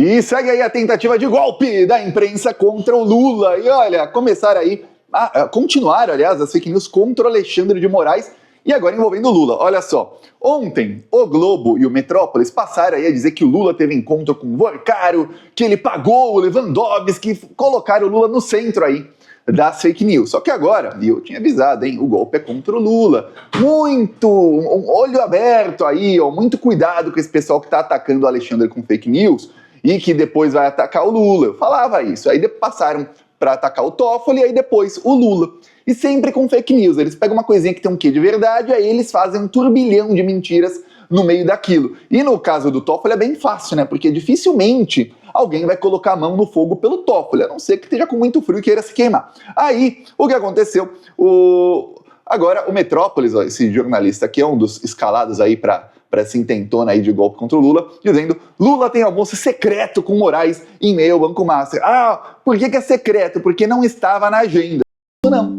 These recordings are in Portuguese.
E segue aí a tentativa de golpe da imprensa contra o Lula. E olha, continuaram, aliás, as fake news contra o Alexandre de Moraes e agora envolvendo o Lula. Olha só, ontem o Globo e o Metrópolis passaram aí a dizer que o Lula teve encontro com o Vorcaro, que ele pagou o Lewandowski, colocaram o Lula no centro aí das fake news. Só que agora, e eu tinha avisado, hein, o golpe é contra o Lula. Um olho aberto aí, ó, muito cuidado com esse pessoal que tá atacando o Alexandre com fake news e que depois vai atacar o Lula. Eu falava isso, aí passaram para atacar o Toffoli e aí depois o Lula. E sempre com fake news, eles pegam uma coisinha que tem um quê de verdade, aí eles fazem um turbilhão de mentiras no meio daquilo. E no caso do Toffoli é bem fácil, né? Porque dificilmente alguém vai colocar a mão no fogo pelo Toffoli, a não ser que esteja com muito frio e queira se queimar. Aí, o que aconteceu? Agora, o Metrópolis, ó, esse jornalista aqui é um dos escalados aí para essa intentona aí de golpe contra o Lula, dizendo: Lula tem almoço secreto com Moraes em meio ao Banco Master. Ah, por que é secreto? Porque não estava na agenda. Não.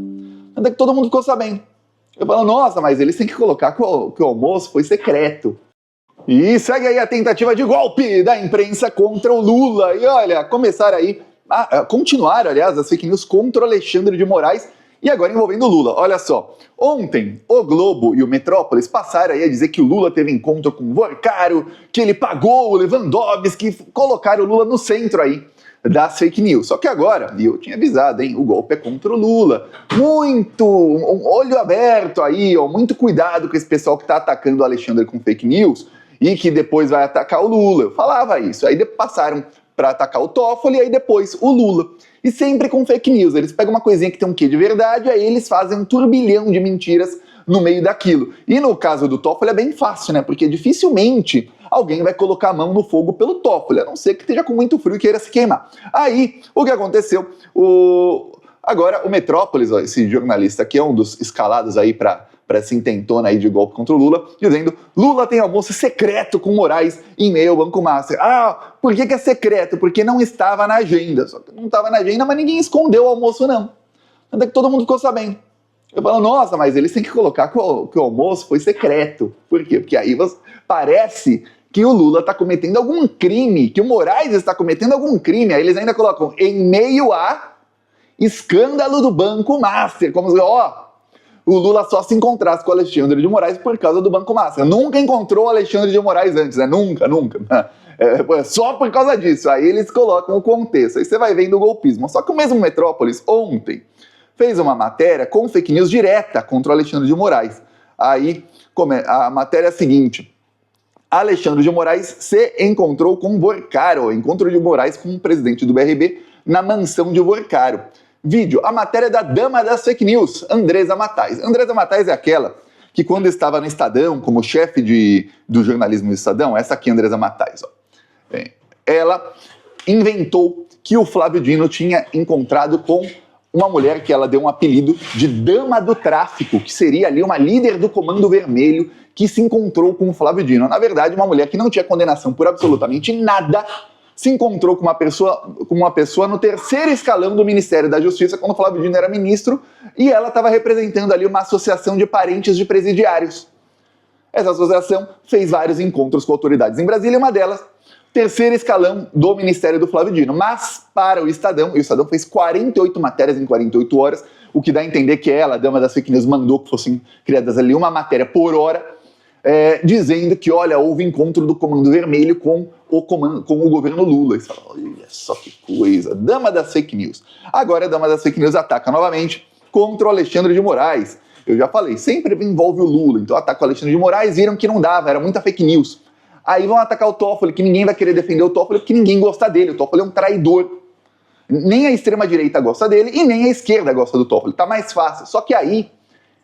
Até que todo mundo ficou sabendo. Eu falo, nossa, mas eles têm que colocar que o almoço foi secreto. E segue aí a tentativa de golpe da imprensa contra o Lula. E olha, continuaram, aliás, as fake news contra o Alexandre de Moraes e agora envolvendo o Lula. Olha só, ontem o Globo e o Metrópolis passaram aí a dizer que o Lula teve encontro com o Vorcaro, que ele pagou o Lewandowski, colocaram o Lula no centro aí das fake news. Só que agora, e eu tinha avisado, hein, o golpe é contra o Lula. Um olho aberto aí, ó, muito cuidado com esse pessoal que tá atacando o Alexandre com fake news e que depois vai atacar o Lula. Eu falava isso, aí passaram para atacar o Toffoli e aí depois o Lula. E sempre com fake news, eles pegam uma coisinha que tem um quê de verdade, aí eles fazem um turbilhão de mentiras no meio daquilo. E no caso do Toffoli é bem fácil, né? Porque dificilmente alguém vai colocar a mão no fogo pelo Toffoli, a não ser que esteja com muito frio e queira se queimar. Aí, o que aconteceu? Agora, o Metrópolis, ó, esse jornalista aqui é um dos escalados aí para essa intentona aí de golpe contra o Lula, dizendo: Lula tem almoço secreto com Moraes em meio ao Banco Master. Ah, por que é secreto? Porque não estava na agenda. Só que não estava na agenda, mas ninguém escondeu o almoço, não. Até que todo mundo ficou sabendo. Eu falo, nossa, mas eles têm que colocar que o almoço foi secreto. Por quê? Porque aí parece que o Lula está cometendo algum crime, que o Moraes está cometendo algum crime. Aí eles ainda colocam em meio a escândalo do Banco Master. Como se, o Lula só se encontrasse com o Alexandre de Moraes por causa do Banco Master. Nunca encontrou o Alexandre de Moraes antes, né? Nunca. Só por causa disso. Aí eles colocam o contexto. Aí você vai vendo o golpismo. Só que o mesmo Metrópolis, ontem, fez uma matéria com fake news direta contra o Alexandre de Moraes. Aí a matéria é a seguinte: Alexandre de Moraes se encontrou com Vorcaro, encontro de Moraes com o presidente do BRB na mansão de Vorcaro. Vídeo, a matéria da dama das fake news, Andresa Matais. Andresa Matais é aquela que quando estava no Estadão, como chefe do jornalismo do Estadão, essa aqui é Andresa Matais, ó. Ela inventou que o Flávio Dino tinha encontrado com uma mulher que ela deu um apelido de Dama do Tráfico, que seria ali uma líder do Comando Vermelho, que se encontrou com o Flávio Dino. Na verdade, uma mulher que não tinha condenação por absolutamente nada, se encontrou com uma pessoa no terceiro escalão do Ministério da Justiça, quando o Flávio Dino era ministro, e ela estava representando ali uma associação de parentes de presidiários. Essa associação fez vários encontros com autoridades em Brasília, uma delas, terceiro escalão do Ministério do Flávio Dino. Mas para o Estadão, e o Estadão fez 48 matérias em 48 horas, o que dá a entender que ela, a dama das fake news, mandou que fossem criadas ali uma matéria por hora, dizendo que, olha, houve encontro do Comando Vermelho com o governo Lula. E você fala, olha só que coisa, dama das fake news. Agora a dama das fake news ataca novamente contra o Alexandre de Moraes. Eu já falei, sempre envolve o Lula, então ataca o Alexandre de Moraes, viram que não dava, era muita fake news. Aí vão atacar o Toffoli, que ninguém vai querer defender o Toffoli, porque ninguém gosta dele. O Toffoli é um traidor. Nem a extrema-direita gosta dele e nem a esquerda gosta do Toffoli. Tá mais fácil. Só que aí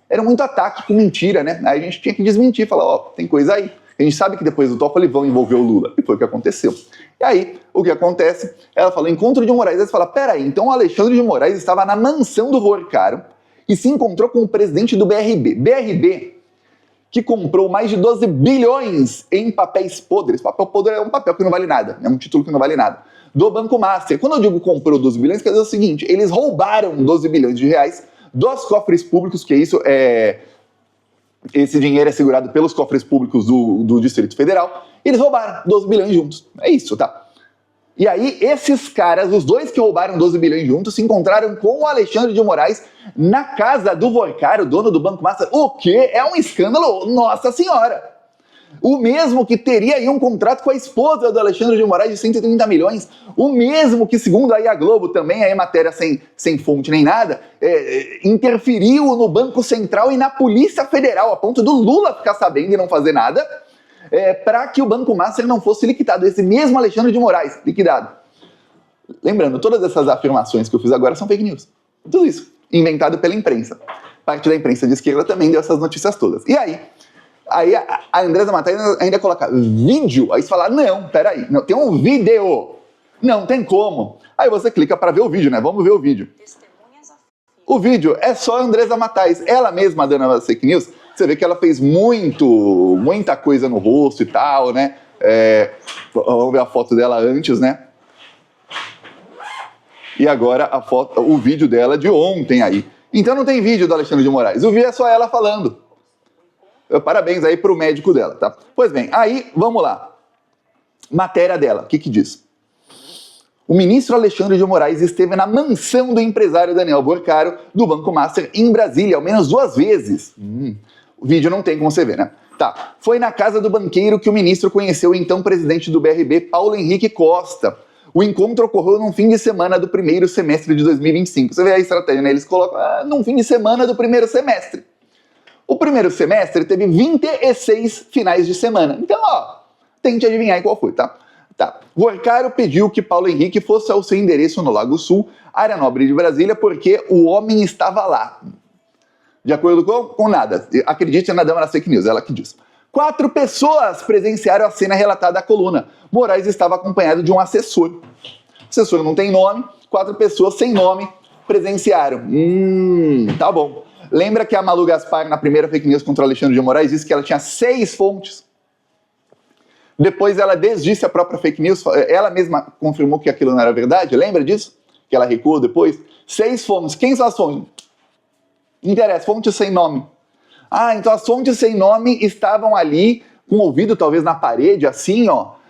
era muito ataque com mentira, né? Aí a gente tinha que desmentir, falar, tem coisa aí. A gente sabe que depois do Toffoli vão envolver o Lula. E foi o que aconteceu. E aí, o que acontece? Ela fala, encontro de Moraes. Aí você fala, peraí, então o Alexandre de Moraes estava na mansão do Vorcaro e se encontrou com o presidente do BRB. BRB, que comprou mais de 12 bilhões em papéis podres. Papel podre é um papel que não vale nada, é um título que não vale nada. Do Banco Master. Quando eu digo comprou 12 bilhões, quer dizer o seguinte, eles roubaram 12 bilhões de reais dos cofres públicos, que isso é... Esse dinheiro é segurado pelos cofres públicos do Distrito Federal. Eles roubaram 12 bilhões juntos. É isso, tá? E aí, esses caras, os dois que roubaram 12 bilhões juntos, se encontraram com o Alexandre de Moraes na casa do Vorkar, o dono do Banco Master, o que é um escândalo, nossa senhora! O mesmo que teria aí um contrato com a esposa do Alexandre de Moraes de 130 milhões, o mesmo que, segundo aí a Globo, também aí matéria sem fonte nem nada, interferiu no Banco Central e na Polícia Federal, a ponto do Lula ficar sabendo e não fazer nada, para que o Banco Master não fosse liquidado. Esse mesmo Alexandre de Moraes, liquidado. Lembrando, todas essas afirmações que eu fiz agora são fake news. Tudo isso, inventado pela imprensa. Parte da imprensa de esquerda também deu essas notícias todas. E aí a Andresa Matais ainda coloca vídeo, aí você fala, não, peraí, não, tem um vídeo, não tem como. Aí você clica para ver o vídeo, né? Vamos ver o vídeo. O vídeo é só a Andresa Matais, ela mesma dando as fake news. Você vê que ela fez muita coisa no rosto e tal, né? Vamos ver a foto dela antes, né? E agora o vídeo dela de ontem aí. Então não tem vídeo do Alexandre de Moraes, o vídeo é só ela falando. Parabéns aí pro médico dela, tá? Pois bem, aí, vamos lá. Matéria dela, o que diz? O ministro Alexandre de Moraes esteve na mansão do empresário Daniel Vorcaro, do Banco Master, em Brasília, ao menos 2 vezes. O vídeo não tem como você ver, né? Tá. Foi na casa do banqueiro que o ministro conheceu o então presidente do BRB, Paulo Henrique Costa. O encontro ocorreu num fim de semana do primeiro semestre de 2025. Você vê a estratégia, né? Eles colocam num fim de semana do primeiro semestre. O primeiro semestre teve 26 finais de semana. Então, tente adivinhar qual foi, tá? Vorcaro pediu que Paulo Henrique fosse ao seu endereço no Lago Sul, área nobre de Brasília, porque o homem estava lá. De acordo com nada. Acredite na dama das fake news, ela que diz. 4 pessoas presenciaram a cena relatada à coluna. Moraes estava acompanhado de um assessor. O assessor não tem nome, 4 pessoas sem nome presenciaram. Tá bom. Lembra que a Malu Gaspar, na primeira fake news contra o Alexandre de Moraes, disse que ela tinha 6 fontes? Depois ela desdisse a própria fake news, ela mesma confirmou que aquilo não era verdade, lembra disso? Que ela recuou depois? 6 fontes. Quem são as fontes? Não interessa, fontes sem nome. Então as fontes sem nome estavam ali, com o ouvido talvez na parede, assim,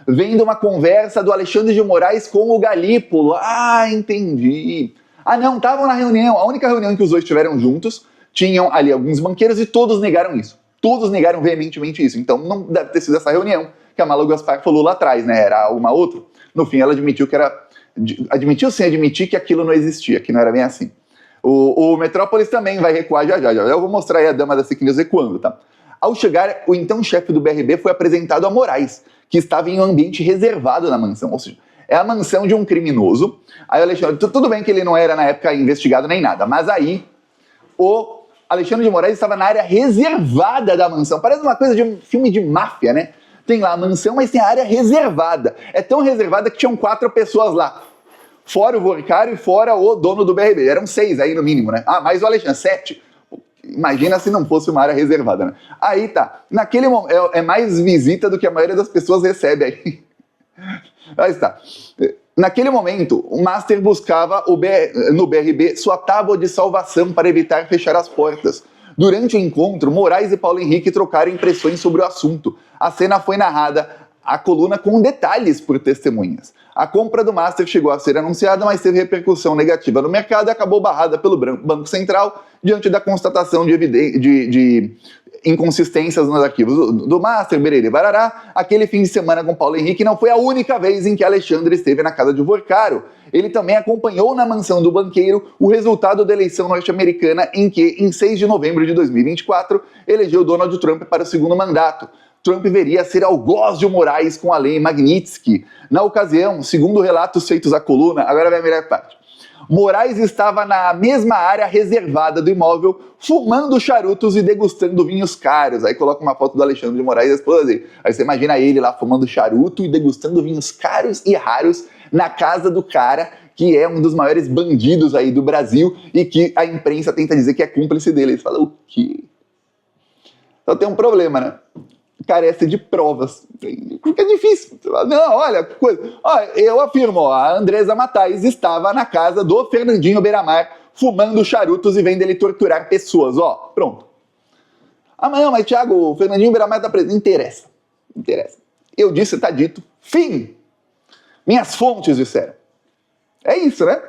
vendo uma conversa do Alexandre de Moraes com o Galípolo. Entendi. Não, estavam na reunião, a única reunião em que os dois estiveram juntos, tinham ali alguns banqueiros e todos negaram isso. Todos negaram veementemente isso. Então não deve ter sido essa reunião que a Malu Gaspar falou lá atrás, né? Era uma outra. No fim ela admitiu que era... Admitiu sem admitir que aquilo não existia, que não era bem assim. O Metrópolis também vai recuar já. Eu vou mostrar aí a dama da fake news recuando, tá? Ao chegar, o então chefe do BRB foi apresentado a Moraes, que estava em um ambiente reservado na mansão. Ou seja, é a mansão de um criminoso. Aí o Alexandre... Tudo bem que ele não era na época investigado nem nada, mas aí o Alexandre de Moraes estava na área reservada da mansão. Parece uma coisa de um filme de máfia, né? Tem lá a mansão, mas tem a área reservada. É tão reservada que tinham 4 pessoas lá. Fora o Vorcaro e fora o dono do BRB. Eram 6 aí no mínimo, né? Mais o Alexandre, 7. Imagina se não fosse uma área reservada, né? Aí tá. Naquele momento, é mais visita do que a maioria das pessoas recebe aí. Aí está. Naquele momento, o Master buscava no BRB sua tábua de salvação para evitar fechar as portas. Durante o encontro, Moraes e Paulo Henrique trocaram impressões sobre o assunto. A cena foi narrada, a coluna com detalhes por testemunhas. A compra do Master chegou a ser anunciada, mas teve repercussão negativa no mercado e acabou barrada pelo Banco Central diante da constatação de inconsistências nos arquivos do Master, bererê, barará. Aquele fim de semana com Paulo Henrique não foi a única vez em que Alexandre esteve na casa de Vorcaro. Ele também acompanhou na mansão do banqueiro o resultado da eleição norte-americana em que, em 6 de novembro de 2024, elegeu Donald Trump para o 2º mandato. Trump veria ser algoz de Moraes com a lei Magnitsky. Na ocasião, segundo relatos feitos à coluna, agora vai a melhor parte, Moraes estava na mesma área reservada do imóvel, fumando charutos e degustando vinhos caros. Aí coloca uma foto do Alexandre de Moraes e a esposa dele. Aí você imagina ele lá fumando charuto e degustando vinhos caros e raros na casa do cara que é um dos maiores bandidos aí do Brasil e que a imprensa tenta dizer que é cúmplice dele. Eles falam, o quê? Então tem um problema, né? Carece de provas. Porque é difícil. Não, olha, coisa. Eu afirmo, a Andresa Matais estava na casa do Fernandinho Beiramar, fumando charutos e vendo ele torturar pessoas. Pronto. Não, mas Thiago, o Fernandinho Beiramar está preso. Interessa. Eu disse, está dito. Fim. Minhas fontes disseram. É isso, né?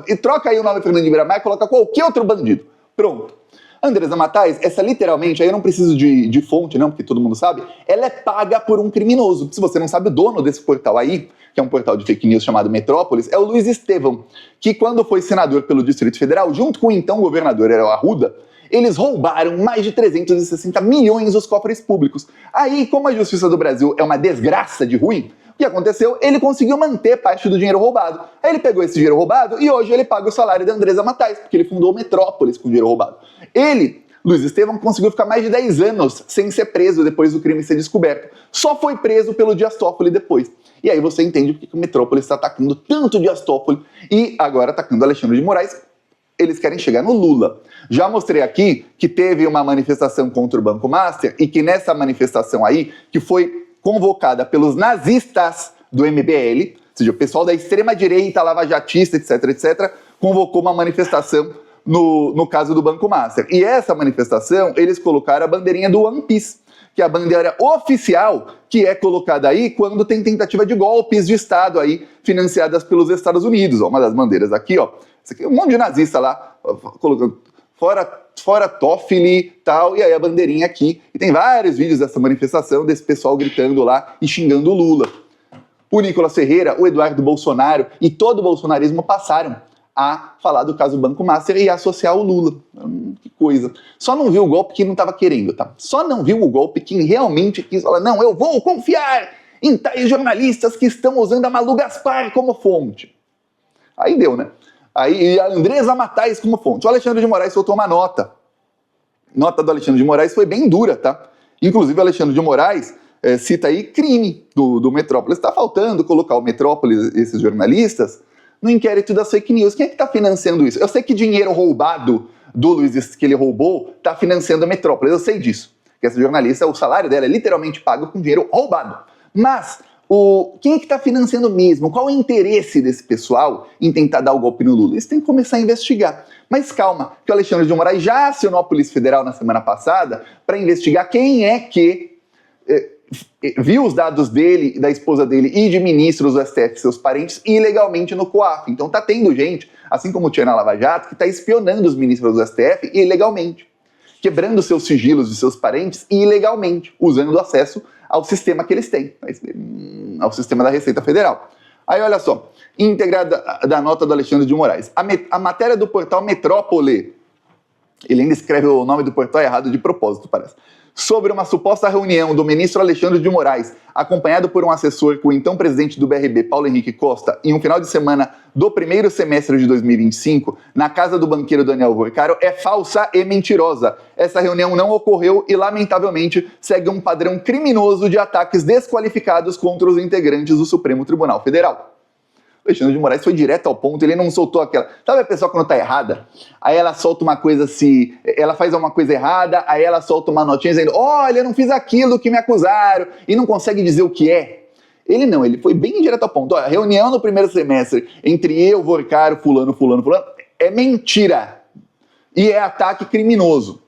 E troca aí o nome Fernando de Miramar e coloca qualquer outro bandido. Pronto. Andresa Matais, essa literalmente, aí eu não preciso de fonte não, porque todo mundo sabe, ela é paga por um criminoso. Se você não sabe, o dono desse portal aí, que é um portal de fake news chamado Metrópolis, é o Luiz Estevão, que quando foi senador pelo Distrito Federal, junto com o então governador Erol Arruda, eles roubaram mais de 360 milhões dos cofres públicos. Aí, como a justiça do Brasil é uma desgraça de ruim, o que aconteceu? Ele conseguiu manter parte do dinheiro roubado. Aí ele pegou esse dinheiro roubado e hoje ele paga o salário da Andresa Matais, porque ele fundou o Metrópolis com dinheiro roubado. Ele, Luiz Estevão, conseguiu ficar mais de 10 anos sem ser preso depois do crime ser descoberto. Só foi preso pelo Dias Toffoli depois. E aí você entende porque o Metrópolis está atacando tanto o Dias Toffoli e agora atacando Alexandre de Moraes. Eles querem chegar no Lula. Já mostrei aqui que teve uma manifestação contra o Banco Master e que nessa manifestação aí, que foi convocada pelos nazistas do MBL, ou seja, o pessoal da extrema-direita, lavajatista, etc., convocou uma manifestação no caso do Banco Master. E essa manifestação, eles colocaram a bandeirinha do One Piece, que é a bandeira oficial que é colocada aí quando tem tentativa de golpes de Estado aí, financiadas pelos Estados Unidos. Ó, uma das bandeiras aqui, ó. Isso aqui é um monte de nazista lá, colocando fora Toffoli e tal, e aí a bandeirinha aqui. E tem vários vídeos dessa manifestação, desse pessoal gritando lá e xingando o Lula. O Nicolas Ferreira, o Eduardo Bolsonaro e todo o bolsonarismo passaram a falar do caso Banco Master e associar o Lula. Que coisa. Só não viu o golpe que não estava querendo, tá? Só não viu o golpe quem realmente quis falar, não, eu vou confiar em tais jornalistas que estão usando a Malu Gaspar como fonte. Aí deu, né? Aí a Andresa Matais como fonte. O Alexandre de Moraes soltou uma nota. Nota do Alexandre de Moraes foi bem dura, tá? Inclusive o Alexandre de Moraes cita aí crime do Metrópolis. Está faltando colocar o Metrópolis, esses jornalistas, no inquérito das fake news. Quem é que está financiando isso? Eu sei que dinheiro roubado do Luiz, que ele roubou, está financiando a Metrópolis. Eu sei disso. Que essa jornalista, o salário dela é literalmente pago com dinheiro roubado. Mas quem é que está financiando mesmo? Qual é o interesse desse pessoal em tentar dar o golpe no Lula? Eles têm que começar a investigar. Mas calma, que o Alexandre de Moraes já acionou a Polícia Federal na semana passada para investigar quem é que viu os dados dele, da esposa dele e de ministros do STF, seus parentes, ilegalmente no COAF. Então tá tendo gente, assim como tinha na Lava Jato, que está espionando os ministros do STF ilegalmente, quebrando seus sigilos de seus parentes ilegalmente, usando o acesso ao sistema que eles têm, ao sistema da Receita Federal. Aí olha só, íntegra da nota do Alexandre de Moraes. A matéria do portal Metrópole, ele ainda escreve o nome do portal errado de propósito, parece, sobre uma suposta reunião do ministro Alexandre de Moraes, acompanhado por um assessor com o então presidente do BRB, Paulo Henrique Costa, em um final de semana do primeiro semestre de 2025, na casa do banqueiro Daniel Vorcaro, é falsa e mentirosa. Essa reunião não ocorreu e, lamentavelmente, segue um padrão criminoso de ataques desqualificados contra os integrantes do Supremo Tribunal Federal. Alexandre de Moraes foi direto ao ponto, ele não soltou aquela... Sabe a pessoa quando tá errada? Aí ela solta uma coisa assim, ela faz uma coisa errada, aí ela solta uma notinha dizendo, olha, eu não fiz aquilo que me acusaram, e não consegue dizer o que é. Ele não, ele foi bem direto ao ponto. Olha, reunião no primeiro semestre entre eu, Vorcaro, fulano, é mentira. E é ataque criminoso.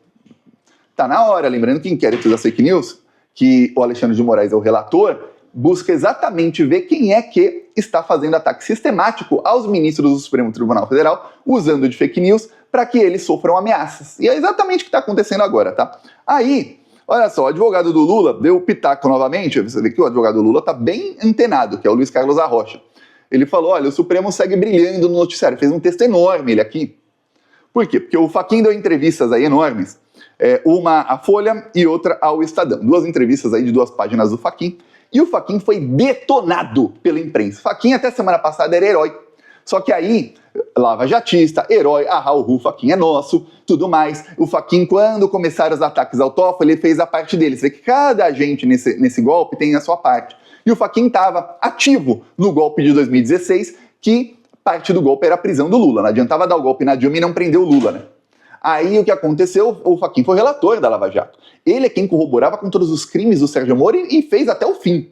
Tá na hora, lembrando que inquérito das fake news, que o Alexandre de Moraes é o relator, busca exatamente ver quem é que está fazendo ataque sistemático aos ministros do Supremo Tribunal Federal, usando de fake news para que eles sofram ameaças. E é exatamente o que está acontecendo agora, tá? Aí, olha só, o advogado do Lula deu pitaco novamente, você vê que o advogado do Lula está bem antenado, que é o Luiz Carlos Arrocha. Ele falou, olha, o Supremo segue brilhando no noticiário, fez um texto enorme ele aqui. Por quê? Porque o Fachin deu entrevistas aí enormes, uma à Folha e outra ao Estadão. Duas entrevistas aí de 2 páginas do Fachin. E o Fachin foi detonado pela imprensa. Fachin até semana passada era herói. Só que aí, lava-jatista, herói, o Fachin é nosso, tudo mais. O Fachin, quando começaram os ataques ao Toffoli, ele fez a parte dele. Você vê que cada agente nesse golpe tem a sua parte. E o Fachin estava ativo no golpe de 2016, que parte do golpe era a prisão do Lula. Não adiantava dar o golpe na Dilma e não prender o Lula, né? Aí o que aconteceu? O Fachin foi relator da Lava Jato. Ele é quem corroborava com todos os crimes do Sérgio Moro e fez até o fim.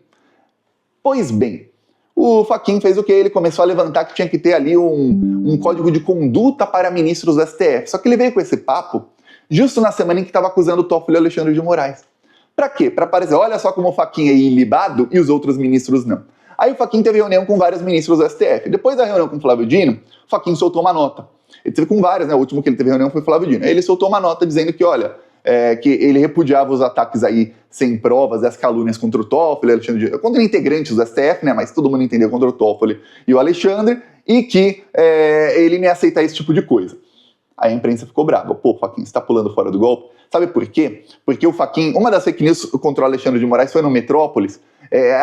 Pois bem, o Fachin fez o quê? Ele começou a levantar que tinha que ter ali um código de conduta para ministros do STF. Só que ele veio com esse papo justo na semana em que estava acusando o Toffoli e o Alexandre de Moraes. Pra quê? Pra parecer, olha só como o Fachin é ilibado e os outros ministros não. Aí o Fachin teve reunião com vários ministros do STF. Depois da reunião com o Flávio Dino, o Fachin soltou uma nota. Ele teve com vários, né? O último que ele teve reunião foi o Flávio Dino. Aí ele soltou uma nota dizendo que, olha, que ele repudiava os ataques aí sem provas, as calúnias contra o Toffoli, contra integrantes do STF, né? Mas todo mundo entendeu, contra o Toffoli e o Alexandre, e que ele não ia aceitar esse tipo de coisa. Aí a imprensa ficou brava. Pô, Fachin, você está pulando fora do golpe? Sabe por quê? Porque o Fachin, uma das fake news contra o Alexandre de Moraes foi no Metrópolis,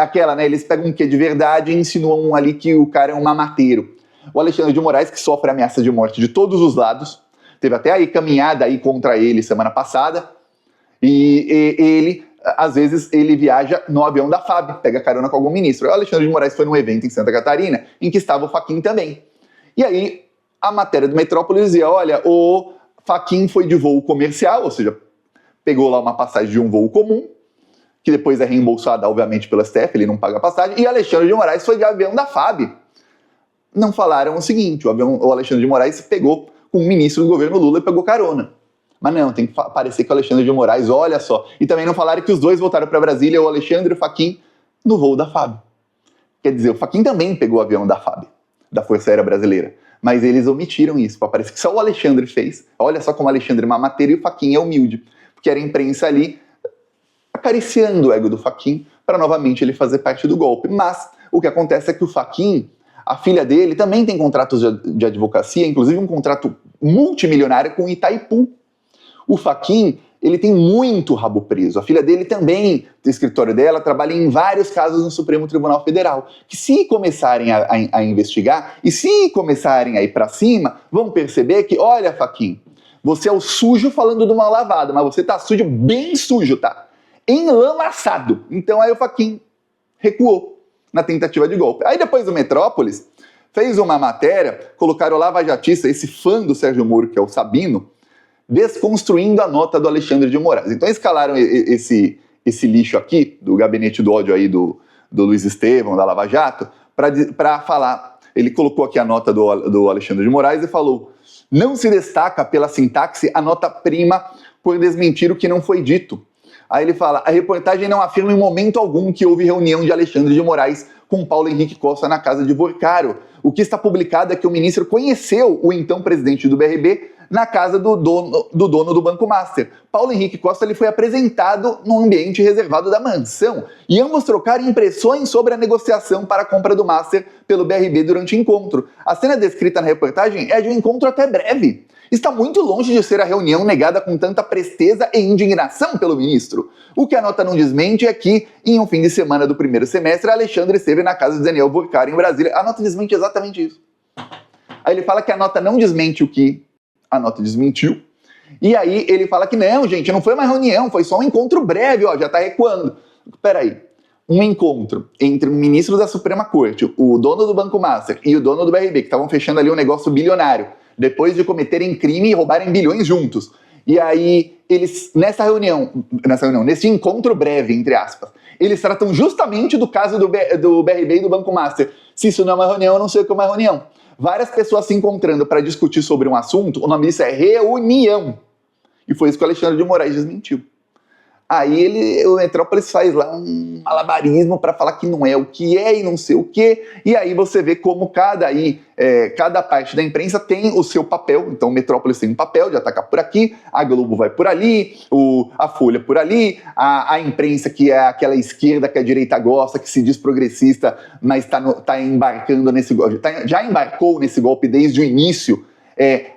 aquela, né? Eles pegam um quê de verdade e insinuam ali que o cara é um mamateiro. O Alexandre de Moraes, que sofre ameaça de morte de todos os lados, teve até aí caminhada aí contra ele semana passada, e ele, às vezes, ele viaja no avião da FAB, pega carona com algum ministro. O Alexandre de Moraes foi num evento em Santa Catarina, em que estava o Fachin também. E aí, a matéria do Metrópolis dizia, olha, o Fachin foi de voo comercial, ou seja, pegou lá uma passagem de um voo comum, que depois é reembolsada, obviamente, pelo STF, ele não paga a passagem, e Alexandre de Moraes foi de avião da FAB. Não falaram o seguinte, o Alexandre de Moraes pegou com um ministro do governo Lula e pegou carona. Mas não, tem que parecer que o Alexandre de Moraes, olha só. E também não falaram que os dois voltaram para Brasília, o Alexandre e o Fachin, no voo da FAB. Quer dizer, o Fachin também pegou o avião da FAB, da Força Aérea Brasileira. Mas eles omitiram isso, para parecer que só o Alexandre fez. Olha só como o Alexandre é mamateiro e o Fachin é humilde. Porque era a imprensa ali acariciando o ego do Fachin para novamente ele fazer parte do golpe. Mas o que acontece é que o Fachin, a filha dele, também tem contratos de advocacia, inclusive um contrato multimilionário com Itaipu. O Fachin, ele tem muito rabo preso. A filha dele também, o escritório dela, trabalha em vários casos no Supremo Tribunal Federal. Que se começarem a investigar e se começarem a ir para cima, vão perceber que, olha, Fachin, você é o sujo falando do mal lavado, mas você tá sujo, bem sujo, tá? Enlamaçado. Então aí o Fachin recuou na tentativa de golpe. Aí depois o Metrópolis fez uma matéria, colocaram o lavajatista, esse fã do Sérgio Moro, que é o Sabino, desconstruindo a nota do Alexandre de Moraes. Então escalaram esse lixo aqui, do gabinete do ódio aí do Luiz Estevão, da Lava Jato, para falar. Ele colocou aqui a nota do Alexandre de Moraes e falou: não se destaca pela sintaxe a nota-prima por desmentir o que não foi dito. Aí ele fala, a reportagem não afirma em momento algum que houve reunião de Alexandre de Moraes com Paulo Henrique Costa na casa de Vorcaro. O que está publicado é que o ministro conheceu o então presidente do BRB na casa do dono do Banco Master. Paulo Henrique Costa ele foi apresentado num ambiente reservado da mansão e ambos trocaram impressões sobre a negociação para a compra do Master pelo BRB durante o encontro. A cena descrita na reportagem é de um encontro até breve. Está muito longe de ser a reunião negada com tanta presteza e indignação pelo ministro. O que a nota não desmente é que, em um fim de semana do primeiro semestre, Alexandre esteve na casa de Daniel Vorcaro em Brasília. A nota desmente exatamente isso. Aí ele fala que a nota não desmente o que a nota desmentiu. E aí ele fala que não, gente, não foi uma reunião, foi só um encontro breve, ó, já tá recuando. Peraí, um encontro entre o ministro da Suprema Corte, o dono do Banco Master e o dono do BRB, que estavam fechando ali um negócio bilionário, depois de cometerem crime e roubarem bilhões juntos. E aí, eles, nesse encontro breve, entre aspas, eles tratam justamente do caso do BRB e do Banco Master. Se isso não é uma reunião, eu não sei o que é uma reunião. Várias pessoas se encontrando para discutir sobre um assunto, o nome disso é reunião. E foi isso que o Alexandre de Moraes desmentiu. Aí o Metrópolis faz lá um malabarismo para falar que não é o que é e não sei o que. E aí você vê como cada parte da imprensa tem o seu papel. Então o Metrópolis tem um papel de atacar por aqui, a Globo vai por ali, a Folha por ali, a imprensa que é aquela esquerda que a direita gosta, que se diz progressista, mas está embarcando nesse golpe, já embarcou nesse golpe desde o início.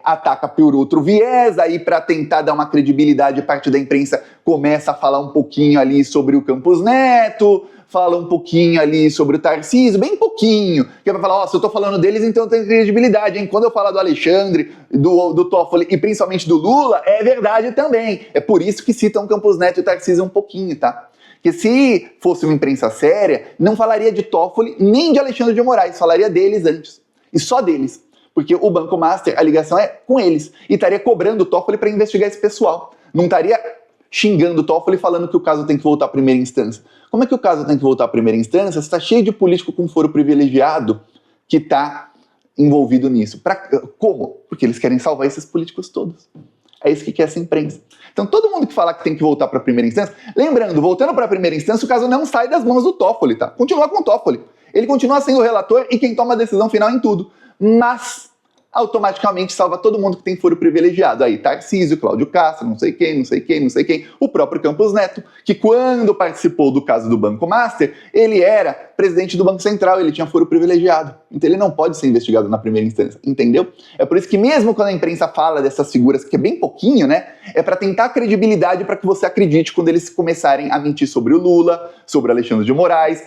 Ataca por outro viés, aí para tentar dar uma credibilidade, parte da imprensa começa a falar um pouquinho ali sobre o Campos Neto, fala um pouquinho ali sobre o Tarcísio, bem pouquinho, que é para falar, se eu tô falando deles, então tem credibilidade, hein? Quando eu falar do Alexandre, do Toffoli e principalmente do Lula, é verdade também. É por isso que citam Campos Neto e Tarcísio um pouquinho, tá? Porque se fosse uma imprensa séria, não falaria de Toffoli nem de Alexandre de Moraes, falaria deles antes, e só deles. Porque o Banco Master, a ligação é com eles. E estaria cobrando o Toffoli para investigar esse pessoal. Não estaria xingando o Toffoli falando que o caso tem que voltar à primeira instância. Como é que o caso tem que voltar à primeira instância? Está cheio de político com foro privilegiado que está envolvido nisso. Como? Porque eles querem salvar esses políticos todos. É isso que quer essa imprensa. Então todo mundo que fala que tem que voltar para a primeira instância, lembrando, voltando para a primeira instância, o caso não sai das mãos do Toffoli, tá? Continua com o Toffoli. Ele continua sendo o relator e quem toma a decisão final em tudo, mas automaticamente salva todo mundo que tem foro privilegiado. Aí, Tarcísio, Cláudio Castro, não sei quem, o próprio Campos Neto, que quando participou do caso do Banco Master, ele era presidente do Banco Central, ele tinha foro privilegiado. Então ele não pode ser investigado na primeira instância, entendeu? É por isso que mesmo quando a imprensa fala dessas figuras, que é bem pouquinho, né, é para tentar credibilidade para que você acredite quando eles começarem a mentir sobre o Lula, sobre o Alexandre de Moraes,